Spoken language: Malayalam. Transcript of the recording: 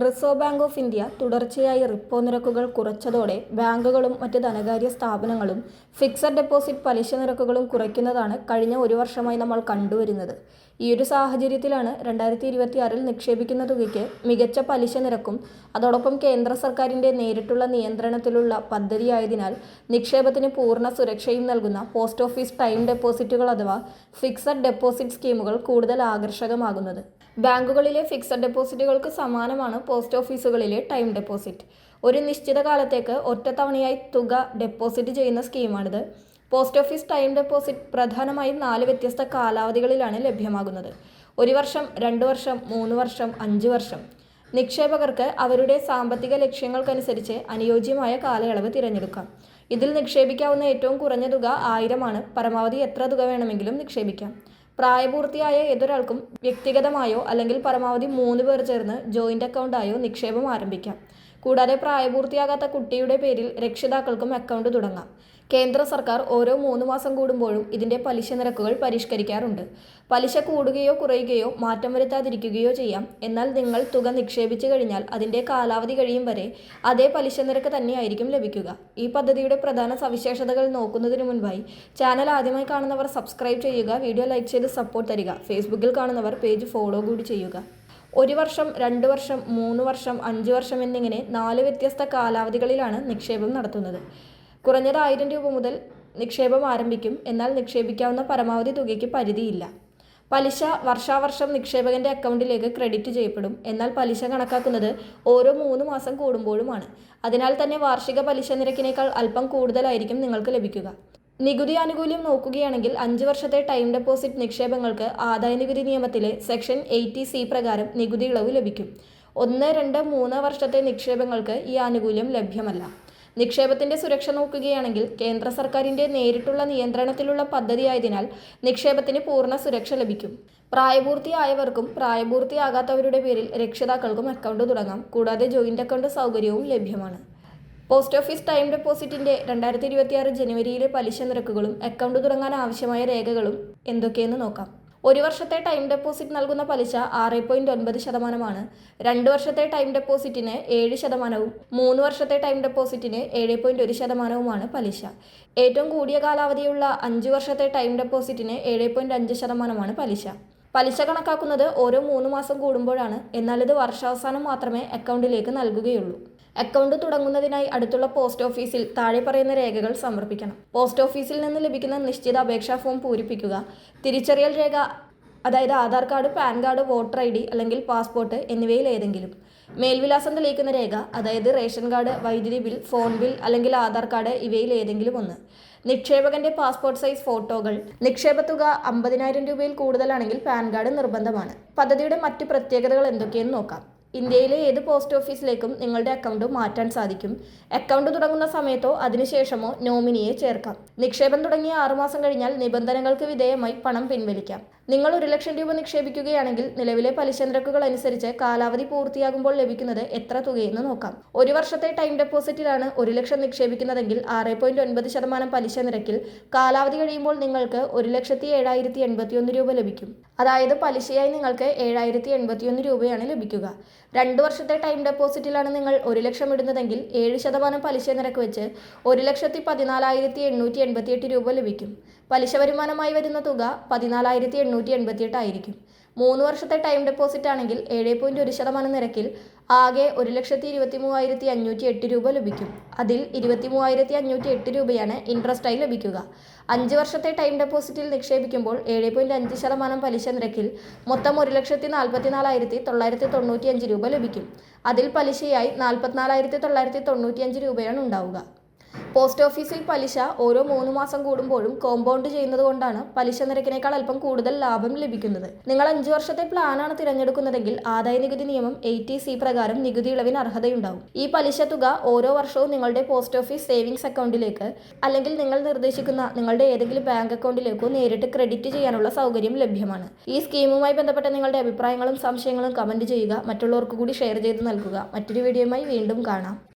റിസർവ് ബാങ്ക് ഓഫ് ഇന്ത്യ തുടർച്ചയായി റിപ്പോ നിരക്കുകൾ കുറച്ചതോടെ ബാങ്കുകളും മറ്റ് ധനകാര്യ സ്ഥാപനങ്ങളും ഫിക്സഡ് ഡെപ്പോസിറ്റ് പലിശ നിരക്കുകളും കുറയ്ക്കുന്നതാണ് കഴിഞ്ഞ ഒരു വർഷമായി നമ്മൾ കണ്ടുവരുന്നത്. ഈയൊരു സാഹചര്യത്തിലാണ് 2026 നിക്ഷേപിക്കുന്ന തുകയ്ക്ക് മികച്ച പലിശ നിരക്കും അതോടൊപ്പം കേന്ദ്ര സർക്കാരിൻ്റെ നേരിട്ടുള്ള നിയന്ത്രണത്തിലുള്ള പദ്ധതിയായതിനാൽ നിക്ഷേപത്തിന് പൂർണ്ണ സുരക്ഷയും നൽകുന്ന പോസ്റ്റ് ഓഫീസ് ടൈം ഡെപ്പോസിറ്റുകൾ അഥവാ ഫിക്സഡ് ഡെപ്പോസിറ്റ് സ്കീമുകൾ കൂടുതൽ ആകർഷകമാകുന്നത്. ബാങ്കുകളിലെ ഫിക്സഡ് ഡെപ്പോസിറ്റുകൾക്ക് സമാനമാണ് പോസ്റ്റ് ഓഫീസുകളിലെ ടൈം ഡെപ്പോസിറ്റ്. ഒരു നിശ്ചിത കാലത്തേക്ക് ഒറ്റത്തവണയായി തുക ഡെപ്പോസിറ്റ് ചെയ്യുന്ന സ്കീമാണിത്. പോസ്റ്റ് ഓഫീസ് ടൈം ഡെപ്പോസിറ്റ് പ്രധാനമായും 4 വ്യത്യസ്ത കാലാവധികളിലാണ് ലഭ്യമാകുന്നത്. 1 വർഷം, 2 വർഷം, 3 വർഷം, 5 വർഷം. നിക്ഷേപകർക്ക് അവരുടെ സാമ്പത്തിക ലക്ഷ്യങ്ങൾക്കനുസരിച്ച് അനുയോജ്യമായ കാലയളവ് തിരഞ്ഞെടുക്കാം. ഇതിൽ നിക്ഷേപിക്കാവുന്ന ഏറ്റവും കുറഞ്ഞ തുക 1000 ആണ്. പരമാവധി എത്ര തുക വേണമെങ്കിലും നിക്ഷേപിക്കാം. പ്രായപൂർത്തിയായ ഏതൊരാൾക്കും വ്യക്തിഗതമായോ അല്ലെങ്കിൽ പരമാവധി 3 പേർ ചേർന്ന് ജോയിൻ്റ് അക്കൗണ്ടായോ നിക്ഷേപം ആരംഭിക്കാം. കൂടാതെ പ്രായപൂർത്തിയാകാത്ത കുട്ടിയുടെ പേരിൽ രക്ഷിതാക്കൾക്കും അക്കൗണ്ട് തുടങ്ങാം. കേന്ദ്ര സർക്കാർ ഓരോ 3 മാസം കൂടുമ്പോഴും ഇതിൻ്റെ പലിശ നിരക്കുകൾ പരിഷ്കരിക്കാറുണ്ട്. പലിശ കൂടുകയോ കുറയുകയോ മാറ്റം വരുത്താതിരിക്കുകയോ ചെയ്യാം. എന്നാൽ നിങ്ങൾ തുക നിക്ഷേപിച്ചു കഴിഞ്ഞാൽ അതിൻ്റെ കാലാവധി കഴിയും വരെ അതേ പലിശ നിരക്ക് തന്നെയായിരിക്കും ലഭിക്കുക. ഈ പദ്ധതിയുടെ പ്രധാന സവിശേഷതകൾ നോക്കുന്നതിന് മുൻപായി ചാനൽ ആദ്യമായി കാണുന്നവർ സബ്സ്ക്രൈബ് ചെയ്യുക, വീഡിയോ ലൈക്ക് ചെയ്ത് സപ്പോർട്ട് തരിക. ഫേസ്ബുക്കിൽ കാണുന്നവർ പേജ് ഫോളോ കൂടി ചെയ്യുക. 1 വർഷം, 2 വർഷം, 3 വർഷം, 5 വർഷം എന്നിങ്ങനെ 4 വ്യത്യസ്ത കാലാവധികളിലാണ് നിക്ഷേപം നടത്തുന്നത്. കുറഞ്ഞത് 1000 രൂപ മുതൽ നിക്ഷേപം ആരംഭിക്കും. എന്നാൽ നിക്ഷേപിക്കാവുന്ന പരമാവധി തുകയ്ക്ക് പരിധിയില്ല. പലിശ വർഷാവർഷം നിക്ഷേപകൻ്റെ അക്കൗണ്ടിലേക്ക് ക്രെഡിറ്റ് ചെയ്യപ്പെടും. എന്നാൽ പലിശ കണക്കാക്കുന്നത് ഓരോ 3 മാസം കൂടുമ്പോഴുമാണ്. അതിനാൽ തന്നെ വാർഷിക പലിശ നിരക്കിനേക്കാൾ അല്പം കൂടുതലായിരിക്കും നിങ്ങൾക്ക് ലഭിക്കുക. നികുതി ആനുകൂല്യം നോക്കുകയാണെങ്കിൽ 5 വർഷത്തെ ടൈം ഡെപ്പോസിറ്റ് നിക്ഷേപങ്ങൾക്ക് ആദായനികുതി നിയമത്തിലെ സെക്ഷൻ 80C പ്രകാരം നികുതി ഇളവ് ലഭിക്കും. 1, 2, 3 വർഷത്തെ നിക്ഷേപങ്ങൾക്ക് ഈ ആനുകൂല്യം ലഭ്യമല്ല. നിക്ഷേപത്തിൻ്റെ സുരക്ഷ നോക്കുകയാണെങ്കിൽ കേന്ദ്ര സർക്കാരിൻ്റെ നേരിട്ടുള്ള നിയന്ത്രണത്തിലുള്ള പദ്ധതിയായതിനാൽ നിക്ഷേപത്തിന് പൂർണ്ണ സുരക്ഷ ലഭിക്കും. പ്രായപൂർത്തിയായവർക്കും പ്രായപൂർത്തിയാകാത്തവരുടെ പേരിൽ രക്ഷിതാക്കൾക്കും അക്കൗണ്ട് തുടങ്ങാം. കൂടാതെ ജോയിൻ്റ് അക്കൗണ്ട് സൗകര്യവും ലഭ്യമാണ്. പോസ്റ്റ് ഓഫീസ് ടൈം ഡെപ്പോസിറ്റിൻ്റെ 2026 ജനുവരിയിലെ പലിശ നിരക്കുകളും അക്കൗണ്ട് തുടങ്ങാൻ ആവശ്യമായ രേഖകളും എന്തൊക്കെയെന്ന് നോക്കാം. 1 വർഷത്തെ ടൈം ഡെപ്പോസിറ്റ് നൽകുന്ന പലിശ 6.9%, 2 വർഷത്തെ ടൈം ഡെപ്പോസിറ്റിന് 7%, 3 വർഷത്തെ ടൈം ഡെപ്പോസിറ്റിന് 7.1%മാണ് പലിശ. ഏറ്റവും കൂടിയ കാലാവധിയുള്ള 5 വർഷത്തെ ടൈം ഡെപ്പോസിറ്റിന് 7.5%മാണ് പലിശ. പലിശ കണക്കാക്കുന്നത് ഓരോ 3 മാസം കൂടുമ്പോഴാണ്. എന്നാൽ ഇത് വർഷാവസാനം മാത്രമേ അക്കൗണ്ടിലേക്ക് നൽകുകയുള്ളൂ. അക്കൗണ്ട് തുടങ്ങുന്നതിനായി അടുത്തുള്ള പോസ്റ്റ് ഓഫീസിൽ താഴെ പറയുന്ന രേഖകൾ സമർപ്പിക്കണം. പോസ്റ്റ് ഓഫീസിൽ നിന്ന് ലഭിക്കുന്ന നിശ്ചിത അപേക്ഷാ ഫോം പൂരിപ്പിക്കുക. തിരിച്ചറിയൽ രേഖ, അതായത് Aadhaar card, pan card, voter ID അല്ലെങ്കിൽ പാസ്പോർട്ട് എന്നിവയിൽ ഏതെങ്കിലും. മേൽവിലാസം തെളിയിക്കുന്ന രേഖ, അതായത് റേഷൻ കാർഡ്, വൈദ്യുതി ബിൽ, ഫോൺ ബിൽ അല്ലെങ്കിൽ ആധാർ കാർഡ് ഇവയിൽ ഏതെങ്കിലും ഒന്ന്. നിക്ഷേപകൻ്റെ പാസ്പോർട്ട് സൈസ് ഫോട്ടോകൾ. നിക്ഷേപത്തുക 50,000 രൂപയിൽ കൂടുതലാണെങ്കിൽ പാൻ കാർഡ് നിർബന്ധമാണ്. പദ്ധതിയുടെ മറ്റ് പ്രത്യേകതകൾ എന്തൊക്കെയെന്ന് നോക്കാം. ഇന്ത്യയിലെ ഏത് പോസ്റ്റ് ഓഫീസിലേക്കും നിങ്ങളുടെ അക്കൗണ്ട് മാറ്റാൻ സാധിക്കും. അക്കൗണ്ട് തുടങ്ങുന്ന സമയത്തോ അതിനുശേഷമോ നോമിനിയെ ചേർക്കാം. നിക്ഷേപം തുടങ്ങിയ 6 മാസം കഴിഞ്ഞാൽ നിബന്ധനകൾക്ക് വിധേയമായി പണം പിൻവലിക്കാം. നിങ്ങൾ 1 ലക്ഷം രൂപ നിക്ഷേപിക്കുകയാണെങ്കിൽ നിലവിലെ പലിശ നിരക്കുകൾ അനുസരിച്ച് കാലാവധി പൂർത്തിയാകുമ്പോൾ ലഭിക്കുന്നത് എത്ര തുകയെന്ന് നോക്കാം. 1 വർഷത്തെ ടൈം ഡെപ്പോസിറ്റിലാണ് 1 ലക്ഷം നിക്ഷേപിക്കുന്നതെങ്കിൽ 6.9% പലിശ നിരക്കിൽ കാലാവധി കഴിയുമ്പോൾ നിങ്ങൾക്ക് 1,07,081 രൂപ ലഭിക്കും. അതായത് പലിശയായി നിങ്ങൾക്ക് 7,081 രൂപയാണ് ലഭിക്കുക. 2 വർഷത്തെ ടൈം ഡെപ്പോസിറ്റിലാണ് നിങ്ങൾ 1 ലക്ഷം ഇടുന്നതെങ്കിൽ 7% പലിശ നിരക്ക് വെച്ച് 1,14,888 രൂപ ലഭിക്കും. പലിശ വരുമാനമായി വരുന്ന തുക 14,888 ആയിരിക്കും. 3 വർഷത്തെ ടൈം ഡെപ്പോസിറ്റ് ആണെങ്കിൽ 7.1% നിരക്കിൽ ആകെ 1,23,508 രൂപ ലഭിക്കും. അതിൽ 23,508 രൂപയാണ് ഇൻട്രസ്റ്റായി ലഭിക്കുക. 5 വർഷത്തെ ടൈം ഡെപ്പോസിറ്റിൽ നിക്ഷേപിക്കുമ്പോൾ 7.5% പലിശ നിരക്കിൽ മൊത്തം 1,64,995 രൂപ ലഭിക്കും. അതിൽ പലിശയായി 44,995 രൂപയാണ് ഉണ്ടാവുക. പോസ്റ്റ് ഓഫീസിൽ പലിശ ഓരോ 3 മാസം കൂടുമ്പോഴും കോമ്പൗണ്ട് ചെയ്യുന്നത് കൊണ്ടാണ് പലിശ നിരക്കിനേക്കാൾ അല്പം കൂടുതൽ ലാഭം ലഭിക്കുന്നത്. നിങ്ങൾ 5 വർഷത്തെ പ്ലാനാണ് തിരഞ്ഞെടുക്കുന്നതെങ്കിൽ ആദായ നികുതി നിയമം 80C പ്രകാരം നികുതി ഇളവിന് അർഹതയുണ്ടാവും. ഈ പലിശ തുക ഓരോ വർഷവും നിങ്ങളുടെ പോസ്റ്റ് ഓഫീസ് സേവിങ്സ് അക്കൗണ്ടിലേക്ക് അല്ലെങ്കിൽ നിങ്ങൾ നിർദ്ദേശിക്കുന്ന നിങ്ങളുടെ ഏതെങ്കിലും ബാങ്ക് അക്കൗണ്ടിലേക്കോ നേരിട്ട് ക്രെഡിറ്റ് ചെയ്യാനുള്ള സൗകര്യം ലഭ്യമാണ്. ഈ സ്കീമുമായി ബന്ധപ്പെട്ട നിങ്ങളുടെ അഭിപ്രായങ്ങളും സംശയങ്ങളും കമൻറ്റ് ചെയ്യുക. മറ്റുള്ളവർക്ക് കൂടി ഷെയർ ചെയ്ത് നൽകുക. മറ്റൊരു വീഡിയോയുമായി വീണ്ടും കാണാം.